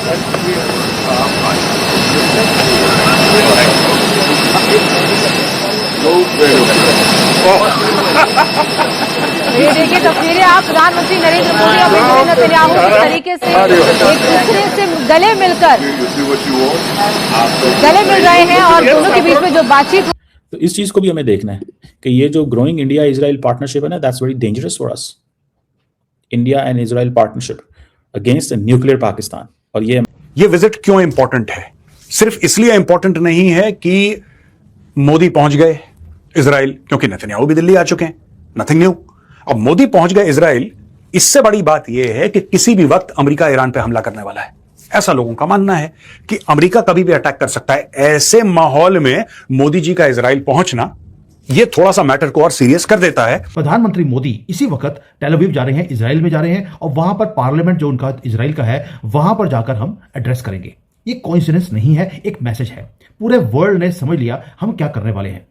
ये देखिए तस्वीरें आप प्रधानमंत्री नरेंद्र मोदी और बेंजामिन नेतन्याहू किस तरीके से एक दूसरे से गले मिल रहे हैं और दोनों के बीच में जो बातचीत। तो इस चीज को भी हमें देखना है कि ये जो ग्रोइंग इंडिया इजराइल पार्टनरशिप है ना, that's very dangerous for us. India and Israel partnership against nuclear Pakistan. और ये विजिट क्यों इंपॉर्टेंट है? सिर्फ इसलिए इंपॉर्टेंट नहीं है कि मोदी पहुंच गए इजराइल, क्योंकि नेतन्याहू भी दिल्ली आ चुके हैं, नथिंग न्यू। अब मोदी पहुंच गए इजराइल, इससे बड़ी बात यह है कि किसी भी वक्त अमेरिका ईरान पे हमला करने वाला है। ऐसा लोगों का मानना है कि अमेरिका कभी भी अटैक कर सकता है। ऐसे माहौल में मोदी जी का इजराइल पहुंचना यह थोड़ा सा मैटर को और सीरियस कर देता है। प्रधानमंत्री मोदी इसी वक्त टेल अवीव जा रहे हैं, इजराइल में जा रहे हैं और वहां पर पार्लियामेंट जो उनका इजराइल का है वहां पर जाकर हम एड्रेस करेंगे। ये कोइंसिडेंस नहीं है, एक मैसेज है। पूरे वर्ल्ड ने समझ लिया हम क्या करने वाले हैं।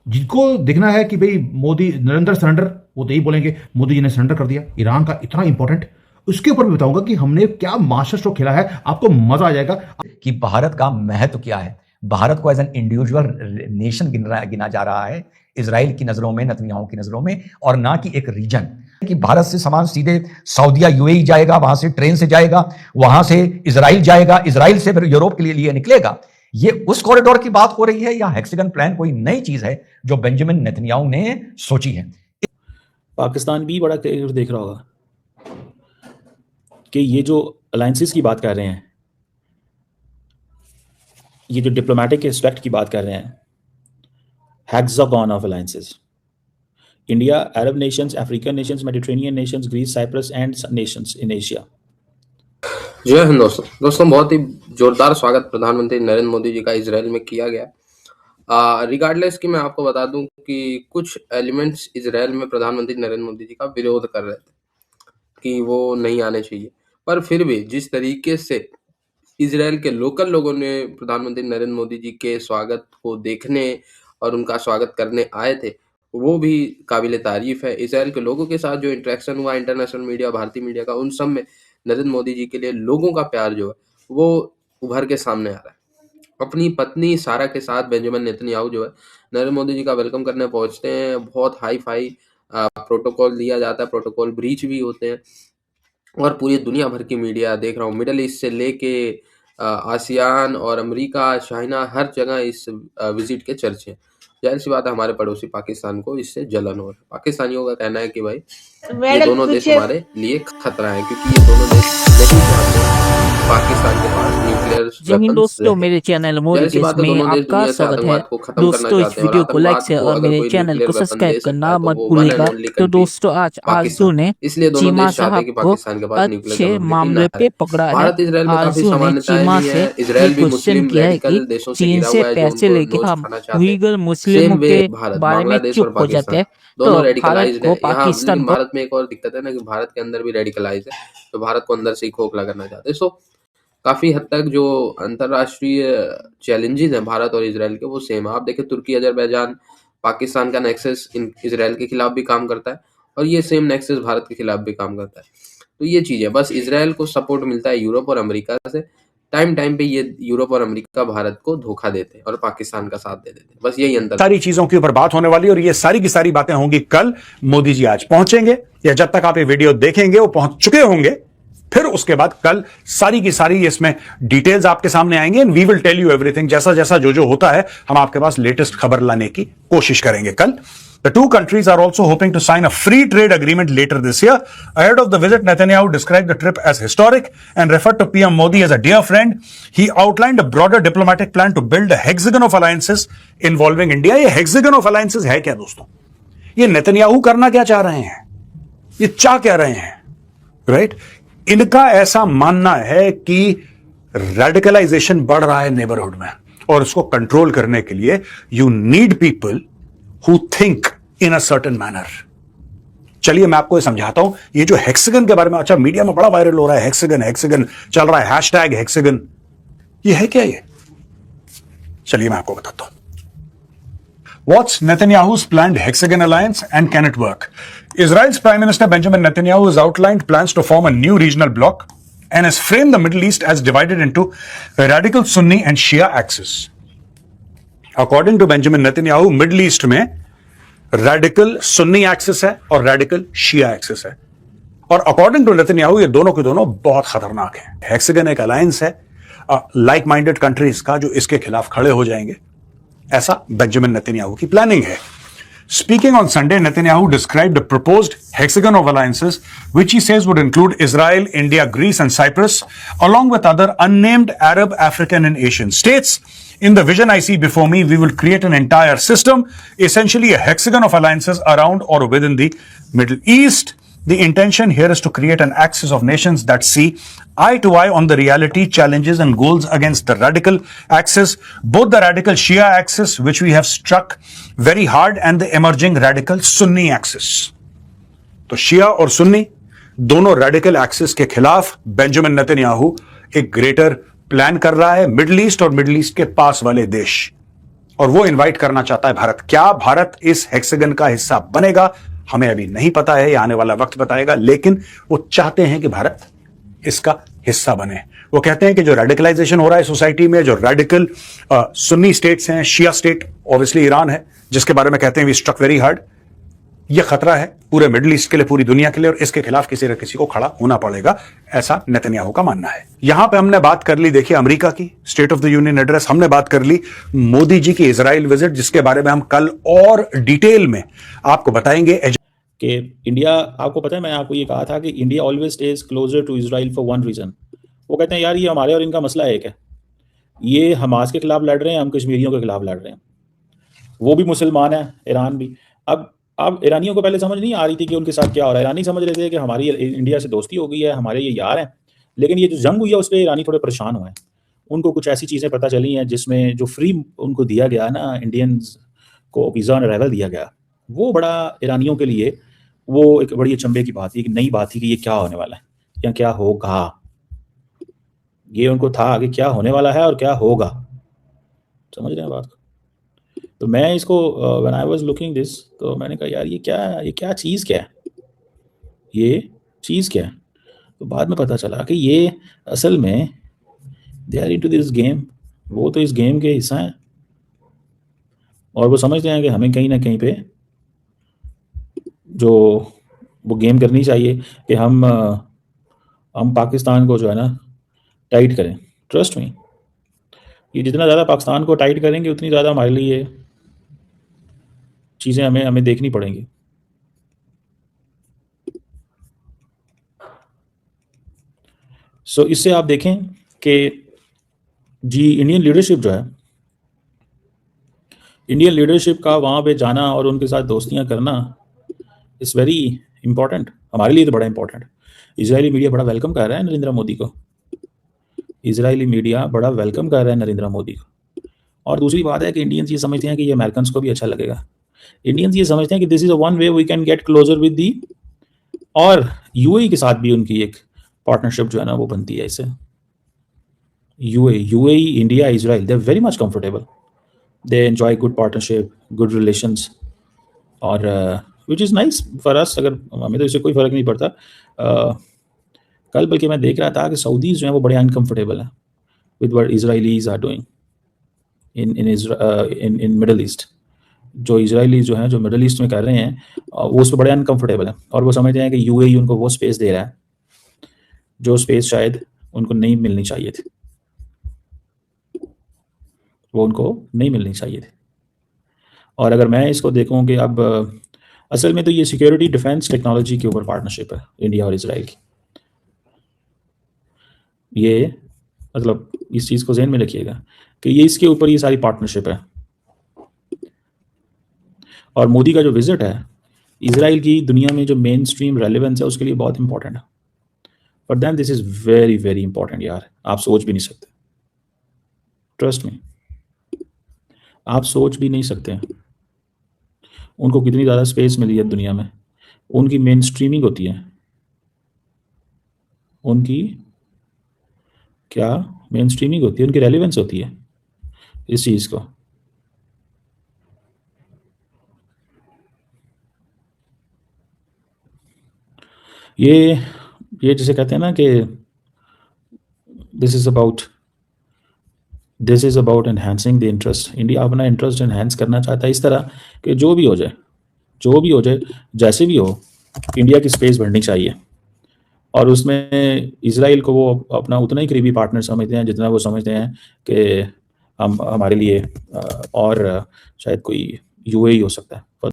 जिनको देखना है कि भाई मोदी नरेंद्र सरेंडर, वो तो यही बोलेंगे मोदी जी ने सरेंडर कर दिया ईरान का, इतना इंपॉर्टेंट। उसके ऊपर भी बताऊंगा कि हमने क्या मास्टर स्ट्रोक खेला है, आपको मजा आ जाएगा कि भारत का महत्व क्या है। भारत को एज एन इंडिविजुअल नेशन गिना जा रहा है इजराइल की नजरों में, नेतन्याहू की नजरों में, और ना कि एक रीजन। कि भारत से सामान सीधे सऊदीया यूएई जाएगा, वहां से ट्रेन से जाएगा, वहां से इजराइल जाएगा, इजराइल से फिर यूरोप के लिए निकलेगा। ये उस कॉरिडोर की बात हो रही है या हेक्सागन प्लान कोई नई चीज है जो बेंजामिन नेतन्याहू ने सोची है? पाकिस्तान भी बड़ा क्लियर देख रहा होगा कि ये जो अलायंसेस की बात कर रहे हैं, ये जो डिप्लोमेटिक एस्पेक्ट की बात कर रहे हैं, hexagon of alliances, India, Arab nations, African nations, Mediterranean nations, Greece, Cyprus and nations in Asia. जय हिंद दोस्तों, बहुत ही जोरदार स्वागत प्रधानमंत्री नरेंद्र मोदी जी का इजराइल में किया गया। रिगार्डलेस कि मैं आपको बता दूं कि कुछ एलिमेंट्स इजराइल में प्रधानमंत्री नरेंद्र मोदी जी का विरोध कर रहे थे कि वो नहीं आने चाहिए, पर फिर भी जिस तरीके से इजराइल के लोकल लोगों ने प्रधानमंत्री नरेंद्र मोदी जी के स्वागत को देखने और उनका स्वागत करने आए थे, वो भी काबिल तारीफ है। इजराइल के लोगों के साथ जो इंटरेक्शन हुआ इंटरनेशनल मीडिया, भारतीय मीडिया का, उन सब में नरेंद्र मोदी जी के लिए लोगों का प्यार जो है वो उभर के सामने आ रहा है। अपनी पत्नी सारा के साथ बेंजामिन नेतन्याहू जो है नरेंद्र मोदी जी का वेलकम करने पहुंचते हैं। बहुत हाई फाई प्रोटोकॉल दिया जाता है, प्रोटोकॉल ब्रीच भी होते हैं, और पूरी दुनिया भर की मीडिया देख रहा हूँ, मिडल ईस्ट से लेके आसियान और अमेरिका, चाइना, हर जगह इस विजिट के चर्चे हैं। जाहिर सी बात है हमारे पड़ोसी पाकिस्तान को इससे जलन हो रहा है। पाकिस्तानियों का कहना है कि भाई ये दोनों देश हमारे लिए खतरा है, क्योंकि ये दोनों देश नहीं चाहते पाकिस्तान के पास न्यूक्लियर वेपन्स। दोस्तों, मेरे चैनल मोदी देश में आपका स्वागत है। दोस्तों, इस वीडियो को लाइक से और मेरे चैनल को सब्सक्राइब करना मत भूलिएगा। तो दोस्तों, आज आरजू ने चीमा साहब को अच्छे मामले पे पकड़ा है। आरजू ने चीमा से क्वेश्चन किया है कि चीन से पैसे लेके हम उइगर मुस्लिमों के बारे में चुप हो जाते हैं, तो भारत को पाकिस्तान को। भारत में एक और दिक्कत है ना कि भारत के अंदर भी रेडिकलाइज है, तो भारत को अंदर से ही खोखला करना चाहते हैं। सो काफी हद तक जो अंतरराष्ट्रीय चैलेंजेस हैं भारत और इजराइल के, वो सेम है। आप देखें, तुर्की, अजरबैजान, पाकिस्तान का नेक्सस इजराइल के खिलाफ भी काम करता है, और ये सेम नेक्सस भारत के खिलाफ भी काम करता है। तो ये चीज है, बस इजराइल को सपोर्ट मिलता है यूरोप और अमेरिका से। टाइम पे ये यूरोप और अमेरिका भारत को धोखा देते हैं और पाकिस्तान का साथ दे देते हैं, बस यही अंतर। सारी चीजों के ऊपर बात होने वाली, और ये सारी की सारी बातें होंगी कल। मोदी जी आज पहुंचेंगे, या जब तक आप ये वीडियो देखेंगे वो पहुंच चुके होंगे। फिर उसके बाद कल सारी की सारी इसमें डिटेल्स आपके सामने आएंगे, and we will tell you everything. जैसा जैसा जो होता है हम आपके पास लेटेस्ट खबर लाने की कोशिश करेंगे कल। The two countries are also hoping to sign a free trade agreement later this year. Ahead of the visit, Netanyahu described the trip as historic and referred to PM Modi as a dear friend. He outlined a broader diplomatic plan to build a hexagon of alliances involving India. ये hexagon of alliances है क्या दोस्तों? ये Netanyahu करना क्या चाह रहे हैं? ये चाह क्या रहे हैं? Right? इनका ऐसा मानना है कि रेडिकलाइजेशन बढ़ रहा है नेबरहुड में, और उसको कंट्रोल करने के लिए you need people who think in a certain manner. चलिए मैं आपको ये समझाता हूं। ये जो हेक्सागन के बारे में अच्छा मीडिया में बड़ा वायरल हो रहा है, हेक्सागन चल रहा है, हैशटैग हेक्सागन, ये है क्या? ये चलिए मैं आपको बताता हूं। What's Netanyahu's planned hexagon alliance and can it work? Israel's Prime Minister Benjamin Netanyahu has outlined plans to form a new regional bloc and has framed the Middle East as divided into radical Sunni and Shia axis. According to Benjamin Netanyahu, Middle East में radical Sunni axis है और radical Shia axis है, और according to Netanyahu ये दोनों के दोनों बहुत खतरनाक हैं. हेक्सागन एक अलायंस है लाइक माइंडेड कंट्रीज का जो इसके खिलाफ खड़े हो जाएंगे, ऐसा बेंजामिन नेतन्याहू की प्लानिंग है. Speaking on Sunday, Netanyahu described the proposed hexagon of alliances, which he says would include Israel, India, Greece, and Cyprus, along with other unnamed Arab, African, and Asian states. In the vision I see before me, we will create an entire system, essentially a hexagon of alliances around or within the Middle East. The intention here is to create an axis of nations that see eye to eye on the reality, challenges, and goals against the radical axis, both the radical Shia axis, which we have struck very hard, and the emerging radical Sunni axis. तो शिया और सुन्नी दोनों radical axis के खिलाफ Benjamin Netanyahu एक greater plan कर रहा है, middle east और मिडिल ईस्ट के पास वाले देश, और वो इनवाइट करना चाहता है भारत. क्या भारत इस हेक्सागन का हिस्सा बनेगा हमें अभी नहीं पता है, ये आने वाला वक्त बताएगा, लेकिन वो चाहते हैं कि भारत इसका हिस्सा बने. वो कहते हैं कि जो रेडिकलाइजेशन हो रहा है सोसाइटी में, जो रेडिकल सुन्नी स्टेट्स हैं, शिया स्टेट ऑब्वियसली ईरान है, जिसके बारे में कहते हैं वी स्ट्रक वेरी हार्ड, ये खतरा है पूरे मिडिल ईस्ट के लिए, पूरी दुनिया के लिए, और इसके खिलाफ किसी न किसी को खड़ा होना पड़ेगा, ऐसा नेतन्याहू का मानना है. यहां पे हमने बात कर ली, देखिए, अमेरिका की state of the union address, हमने बात कर ली मोदी जी की इजराइल विजिट, जिसके बारे में हम कल और डिटेल में आपको बताएंगे. कि इंडिया, आपको पता है मैंने आपको ये कहा था कि India always stays closer to Israel for one reason. वो कहते हैं यार ये हमारे और इनका मसला एक है, ये हमास के खिलाफ लड़ रहे हैं, हम कश्मीरियों के खिलाफ लड़ रहे हैं. वो भी मुसलमान है, ईरान भी. अब ईरानियों को पहले समझ नहीं आ रही थी कि उनके साथ क्या हो रहा है. ईरानी समझ रहे थे कि हमारी इंडिया से दोस्ती हो गई है, हमारे ये यार हैं, लेकिन ये जो जंग हुई है उस पर ईरानी थोड़े परेशान हुए हैं. उनको कुछ ऐसी चीज़ें पता चली हैं जिसमें जो फ्री उनको दिया गया ना, इंडियंस को वीज़ा ऑन अराइवल दिया गया, वो बड़ा ईरानियों के लिए वो एक बड़ी अचंभे की बात थी, एक नई बात थी कि ये क्या होने वाला है या क्या होगा. ये उनको था कि क्या होने वाला है और क्या होगा. समझ रहे हैं बात को. तो मैं इसको when I was looking this, तो मैंने कहा यार ये क्या चीज़ क्या है, ये चीज़ क्या है. तो बाद में पता चला कि ये असल में they are into this game. वो तो इस गेम के हिस्सा हैं और वो समझते हैं कि हमें कहीं ना कहीं पे जो वो गेम करनी चाहिए कि हम पाकिस्तान को जो है ना टाइट करें. ट्रस्ट मी, ये जितना ज़्यादा पाकिस्तान को टाइट करेंगे उतनी ज़्यादा हमारे लिए चीज़ें हमें देखनी पड़ेंगी. सो इससे आप देखें कि जी इंडियन लीडरशिप जो है, इंडियन लीडरशिप का वहाँ पे जाना और उनके साथ दोस्तियाँ करना इज़ वेरी इंपॉर्टेंट. हमारे लिए तो बड़ा इंपॉर्टेंट. इजरायली मीडिया बड़ा वेलकम कर रहा है नरेंद्र मोदी को. इजरायली मीडिया बड़ा वेलकम कर रहा है नरेंद्र मोदी को. और दूसरी बात है कि इंडियंस ये समझते हैं कि ये अमेरिकन को भी अच्छा लगेगा. इंडियंस ये समझते हैं कि this is a one way we can get closer with the, और यूएई के साथ भी उनकी एक पार्टनरशिप जो है ना वो बनती है. इससे UAE, India, Israel, they are very much comfortable, they enjoy good partnership, good relations, और which is nice for us. अगर हमें तो इससे कोई फ़र्क नहीं पड़ता. कल बल्कि मैं देख रहा था कि सऊदीज़ जो हैं वो बड़े अनकंफर्टेबल हैं with what Israelis are doing in Middle East. जो इजरायली जो हैं, जो मिडल ईस्ट में कर रहे हैं, वो उस पर बड़े अनकंफर्टेबल हैं, और वो समझते हैं कि यूएई उनको वो स्पेस दे रहा है जो स्पेस शायद उनको नहीं मिलनी चाहिए थी, वो उनको नहीं मिलनी चाहिए थी. और अगर मैं इसको देखूं कि अब असल में तो ये सिक्योरिटी डिफेंस टेक्नोलॉजी के ऊपर पार्टनरशिप है इंडिया और इजराइल की. ये मतलब इस चीज़ को ज़हन में रखिएगा कि ये इसके ऊपर ये सारी पार्टनरशिप है. और मोदी का जो विजिट है इजराइल की दुनिया में जो मेन स्ट्रीम रेलिवेंस है उसके लिए बहुत इंपॉर्टेंट है. But then this is very very important यार, आप सोच भी नहीं सकते. ट्रस्ट मी, आप सोच भी नहीं सकते उनको कितनी ज़्यादा स्पेस मिली है दुनिया में. उनकी मेन स्ट्रीमिंग होती है, उनकी क्या मेन स्ट्रीमिंग होती है, उनकी रेलिवेंस होती है इस चीज़ को. ये जिसे कहते हैं ना कि this is about enhancing the interest. India अपना इंटरेस्ट एनहांस करना चाहता है इस तरह कि जो भी हो जाए, जैसे भी हो, इंडिया की स्पेस बढ़नी चाहिए। और उसमें इजराइल को वो अपना उतना ही करीबी पार्टनर समझते हैं जितना वो समझते हैं कि हम हमारे लिए और शायद कोई यूएई हो सकता है।